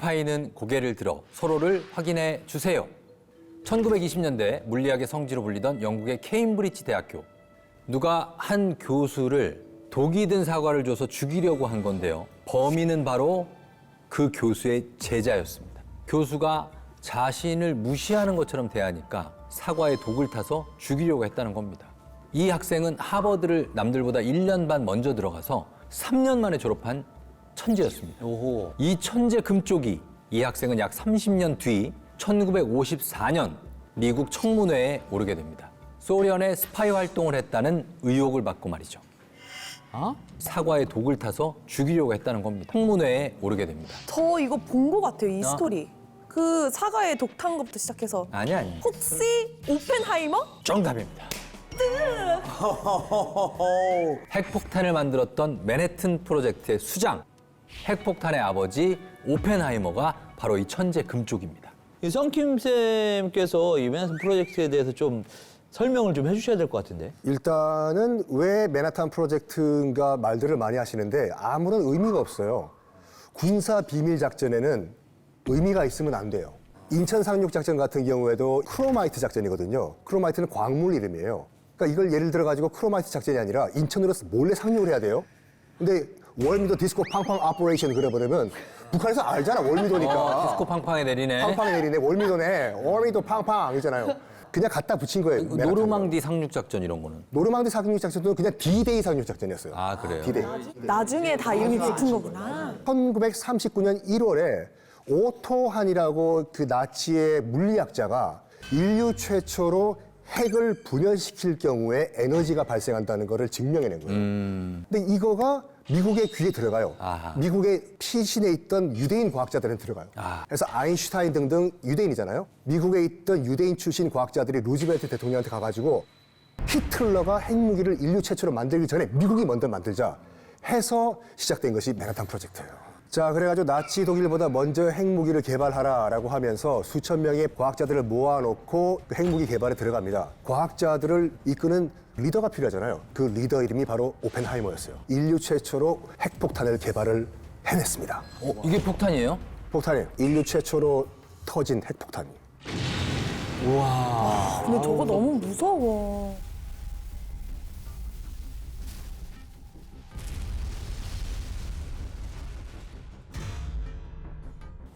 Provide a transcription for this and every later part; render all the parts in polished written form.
스파이는 고개를 들어 서로를 확인해 주세요. 1920년대 물리학의 성지로 불리던 영국의 케임브리지 대학교. 누가 한 교수를 독이 든 사과를 줘서 죽이려고 한 건데요. 범인은 바로 그 교수의 제자였습니다. 교수가 자신을 무시하는 것처럼 대하니까 사과에 독을 타서 죽이려고 했다는 겁니다. 이 학생은 하버드를 남들보다 1년 반 먼저 들어가서 3년 만에 졸업한 천재였습니다. 오호. 이 천재 금쪽이 이 학생은 약 30년 뒤 1954년 미국 청문회에 오르게 됩니다. 소련에 스파이 활동을 했다는 의혹을 받고 말이죠. 사과에 독을 타서 죽이려고 했다는 겁니다. 청문회에 오르게 됩니다. 저 이거 본 것 같아요, 이 스토리. 그 사과에 독 탄 것부터 시작해서. 아니. 혹시 오펜하이머? 정답입니다. 핵폭탄을 만들었던 맨해튼 프로젝트의 수장, 핵폭탄의 아버지 오펜하이머가 바로 이 천재 금쪽입니다. 이 썬킴 쌤께서 이 맨하탄 프로젝트에 대해서 좀 설명을 좀 해주셔야 될 것 같은데. 일단은 왜 맨하탄 프로젝트인가 말들을 많이 하시는데 아무런 의미가 없어요. 군사 비밀 작전에는 의미가 있으면 안 돼요. 인천 상륙 작전 같은 경우에도 크로마이트 작전이거든요. 크로마이트는 광물 이름이에요. 그러니까 이걸 예를 들어 가지고 크로마이트 작전이 아니라 인천으로 몰래 상륙을 해야 돼요. 근데 월미도 디스코 팡팡 오퍼레이션 그래버리면 북한에서 알잖아, 월미도니까. 디스코 팡팡에 내리네. 팡팡이 내리네, 월미도네, 월미도 팡팡 이잖아요. 그냥 갖다 붙인 거예요. 노르망디 상륙작전 이런 거는. 노르망디 상륙 작전도 그냥 D-Day 상륙 작전이었어요. 아, 그래요? D-Day. 나중에 다 이름이 붙은 거구나. 1939년 1월에 오토한이라고 그 나치의 물리학자가 인류 최초로 핵을 분열시킬 경우에 에너지가 발생한다는 것을 증명해낸 거예요. 근데 이거가 미국의 귀에 들어가요. 아하. 미국의 피신에 있던 유대인 과학자들은 들어가요. 그래서 아인슈타인 등등 유대인이잖아요. 미국에 있던 유대인 출신 과학자들이 루즈벨트 대통령한테 가가지고 히틀러가 핵무기를 인류 최초로 만들기 전에 미국이 먼저 만들자 해서 시작된 것이 맨하탄 프로젝트예요. 자, 그래가지고 나치 독일보다 먼저 핵무기를 개발하라라고 하면서 수천 명의 과학자들을 모아놓고 그 핵무기 개발에 들어갑니다. 과학자들을 이끄는 리더가 필요하잖아요. 그 리더 이름이 바로 오펜하이머였어요. 인류 최초로 핵폭탄을 개발을 해냈습니다. 이게 폭탄이에요? 폭탄이 인류 최초로 터진 핵폭탄. 근데 저거 너무 무서워.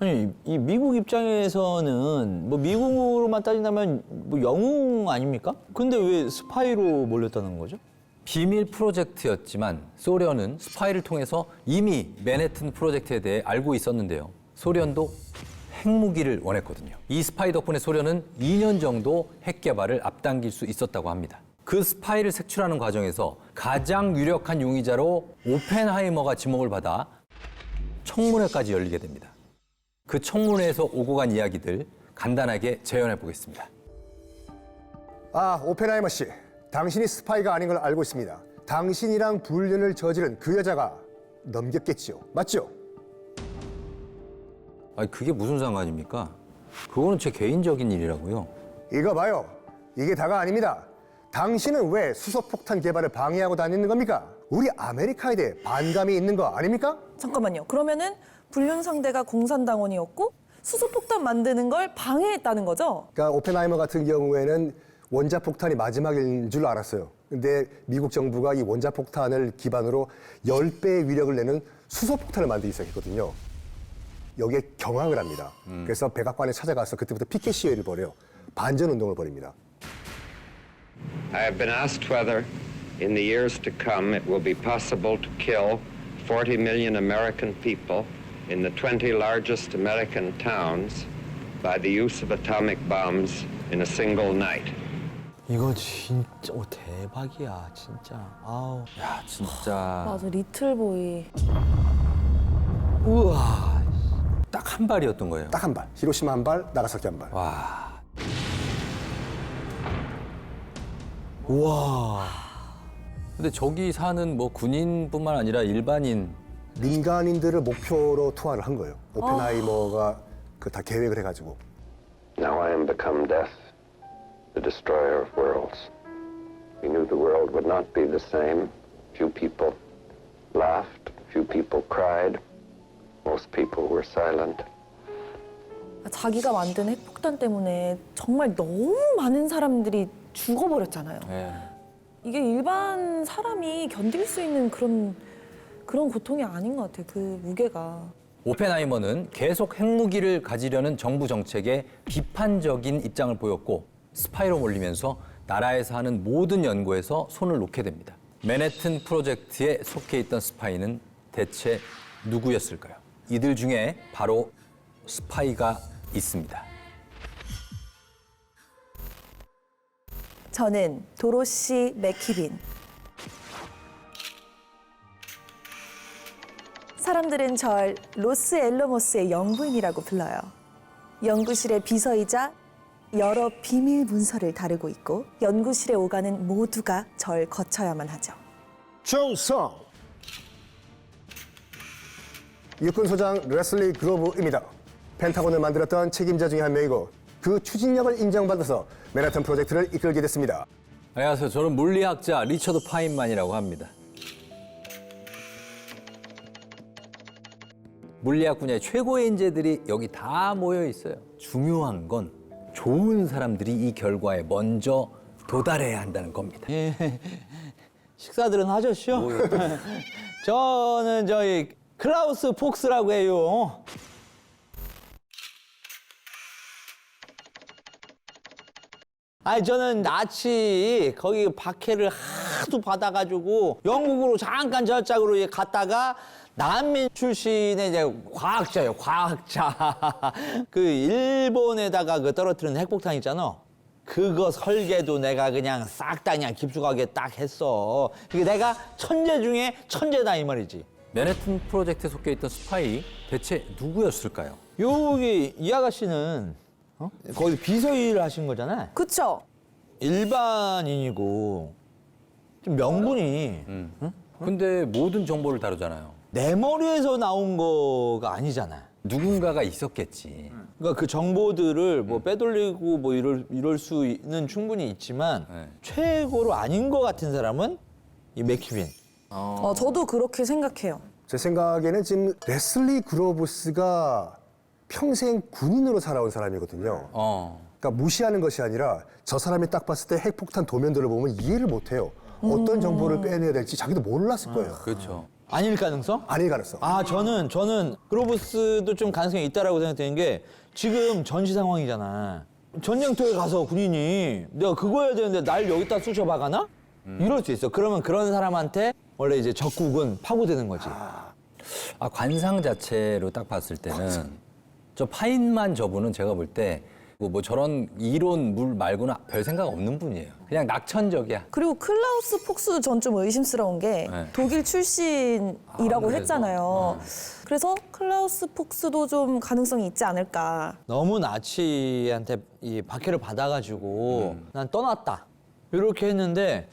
아니, 이 미국 입장에서는 뭐 미국으로만 따진다면 뭐 영웅 아닙니까? 근데 왜 스파이로 몰렸다는 거죠? 비밀 프로젝트였지만 소련은 스파이를 통해서 이미 맨해튼 프로젝트에 대해 알고 있었는데요. 소련도 핵무기를 원했거든요. 이 스파이 덕분에 소련은 2년 정도 핵 개발을 앞당길 수 있었다고 합니다. 그 스파이를 색출하는 과정에서 가장 유력한 용의자로 오펜하이머가 지목을 받아 청문회까지 열리게 됩니다. 그 청문회에서 오고 간 이야기들 간단하게 재현해 보겠습니다. 아, 오펜하이머 씨. 당신이 스파이가 아닌 걸 알고 있습니다. 당신이랑 불륜을 저지른 그 여자가 넘겼겠지요. 맞죠? 아니, 그게 무슨 상관입니까? 그거는 제 개인적인 일이라고요. 이거 봐요. 이게 다가 아닙니다. 당신은 왜 수소폭탄 개발을 방해하고 다니는 겁니까? 우리 아메리카에 대해 반감이 있는 거 아닙니까? 잠깐만요. 그러면은 불륜 상대가 공산당원이었고 수소폭탄 만드는 걸 방해했다는 거죠? 그러니까 오펜하이머 같은 경우에는 원자폭탄이 마지막인 줄 알았어요. 근데 미국 정부가 이 원자폭탄을 기반으로 10배의 위력을 내는 수소폭탄을 만들기 시작했거든요. 여기에 경악을 합니다. 그래서 백악관에 찾아가서 그때부터 피켓 시위를 벌여요. 반전 운동을 벌입니다. I have been asked whether in the years to come it will be possible to kill 40 million American people in the 20 largest American towns by the use of atomic bombs in a single night. 이거 진짜 대박이야, 진짜. 아우. 야, 진짜 맞아, 리틀보이. 우와. 딱 한 발이었던 거예요. 딱 한 발. 히로시마 한 발, 나가사키 한 발. 와, 우와. 근데 저기 사는 뭐 군인뿐만 아니라 일반인 민간인들을 목표로 투하를 한 거예요. 오펜하이머가 그 다 계획을 해가지고. Now I am become death, the destroyer of worlds. We knew the world would not be the same. Few people laughed, few people cried, most people were silent. 자기가 만든 핵폭탄 때문에 정말 너무 많은 사람들이 죽어버렸잖아요. 네. 이게 일반 사람이 견딜 수 있는 그런 고통이 아닌 것 같아요. 그 무게가. 오펜하이머는 계속 핵무기를 가지려는 정부 정책에 비판적인 입장을 보였고 스파이로 몰리면서 나라에서 하는 모든 연구에서 손을 놓게 됩니다. 맨해튼 프로젝트에 속해 있던 스파이는 대체 누구였을까요? 이들 중에 바로 스파이가 있습니다. 저는 도로시 맥키빈. 사람들은 절 로스앨러모스의 영부인이라고 불러요. 연구실의 비서이자 여러 비밀 문서를 다루고 있고 연구실에 오가는 모두가 절 거쳐야만 하죠. 충성! 육군소장 레슬리 그로브입니다. 펜타곤을 만들었던 책임자 중에 한 명이고 그 추진력을 인정받아서 맨해튼 프로젝트를 이끌게 됐습니다. 안녕하세요. 저는 물리학자 리처드 파인만이라고 합니다. 물리학 분야의 최고의 인재들이 여기 다 모여 있어요. 중요한 건 좋은 사람들이 이 결과에 먼저 도달해야 한다는 겁니다. 예. 식사들은 하셨죠? 저는 저희 클라우스 폭스라고 해요. 아니 저는 나치 거기 박해를 하도 받아가지고 영국으로 잠깐 저짝으로 갔다가 난민 출신의 이제 과학자예요, 과학자. 그 일본에다가 그 떨어뜨리는 핵폭탄 있잖아. 그거 설계도 내가 그냥 싹 다 그냥 깊숙하게 딱 했어. 그게 내가 천재 중에 천재다 이 말이지. 맨해튼 프로젝트에 속해 있던 스파이 대체 누구였을까요? 여기 이 아가씨는 거기 비서 일을 하신 거잖아. 그쵸? 일반인이고 좀 명분이 근데 모든 정보를 다루잖아요. 내 머리에서 나온 거가 아니잖아. 누군가가 있었겠지. 그러니까 그 정보들을 뭐 빼돌리고 뭐 이럴 수는 충분히 있지만 네. 최고로 아닌 것 같은 사람은 이 맥키빈. 저도 그렇게 생각해요. 제 생각에는 지금 레슬리 그로브스가 평생 군인으로 살아온 사람이거든요. 그러니까 무시하는 것이 아니라 저 사람이 딱 봤을 때 핵폭탄 도면들을 보면 이해를 못해요. 어떤 정보를 빼내야 될지 자기도 몰랐을 거예요. 그렇죠. 아닐 가능성? 아닐 가능성. 아 저는 그로브스도 좀 가능성이 있다라고 생각되는 게 지금 전시 상황이잖아. 전쟁터에 가서 군인이 내가 그거 해야 되는데 날 여기다 쑤셔 박아나? 이럴 수 있어. 그러면 그런 사람한테 원래 이제 적국은 파고드는 거지. 관상 자체로 딱 봤을 때는 저 파인만 저분은 제가 볼 때 뭐 저런 이론 물 말고는 별 생각 없는 분이에요. 그냥 낙천적이야. 그리고 클라우스 폭스도 전 좀 의심스러운 게 네. 독일 출신이라고 아무래도. 했잖아요. 그래서 클라우스 폭스도 좀 가능성이 있지 않을까. 너무 나치한테 이 박해를 받아가지고 난 떠났다. 이렇게 했는데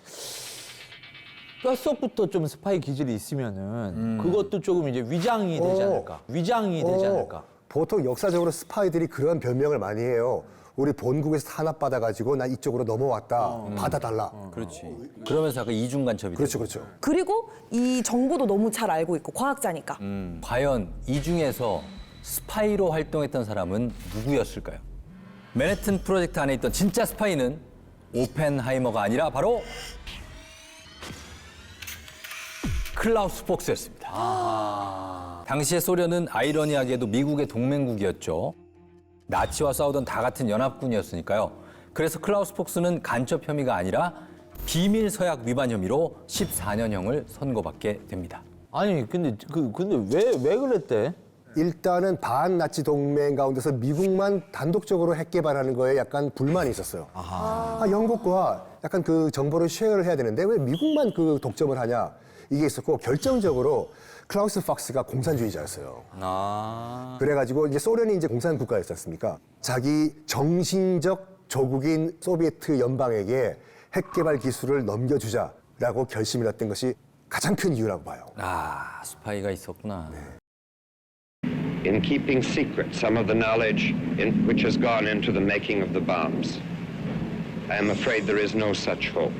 뼛속부터 좀 스파이 기질이 있으면은 그것도 조금 이제 위장이 되지 않을까. 위장이 되지 않을까. 보통 역사적으로 스파이들이 그런 변명을 많이 해요. 우리 본국에서 탄압받아가지고 나 이쪽으로 넘어왔다. 받아달라. 그렇지. 그러면서 약간 이중 간첩이 그렇죠, 되고. 그렇죠. 그리고 이 정보도 너무 잘 알고 있고 과학자니까. 과연 이 중에서 스파이로 활동했던 사람은 누구였을까요? 맨해튼 프로젝트 안에 있던 진짜 스파이는 오펜하이머가 아니라 바로 클라우스 폭스였습니다. 당시의 소련은 아이러니하게도 미국의 동맹국이었죠. 나치와 싸우던 다 같은 연합군이었으니까요. 그래서 클라우스 폭스는 간첩 혐의가 아니라 비밀 서약 위반 혐의로 14년형을 선고받게 됩니다. 아니 근데 왜 그랬대? 일단은 반나치 동맹 가운데서 미국만 단독적으로 핵 개발하는 거에 약간 불만이 있었어요. 영국과 약간 그 정보를 쉐어를 해야 되는데 왜 미국만 그 독점을 하냐 이게 있었고 결정적으로 클라우스 폭스가 공산주의자였어요. 그래가지고 이제 소련이 이제 공산 국가였지 않습니까? 자기 정신적 조국인 소비에트 연방에게 핵 개발 기술을 넘겨주자라고 결심을 했던 것이 가장 큰 이유라고 봐요. 스파이가 있었구나. in keeping secret some of the knowledge which has gone into the making of the bombs. I am afraid there is no such hope.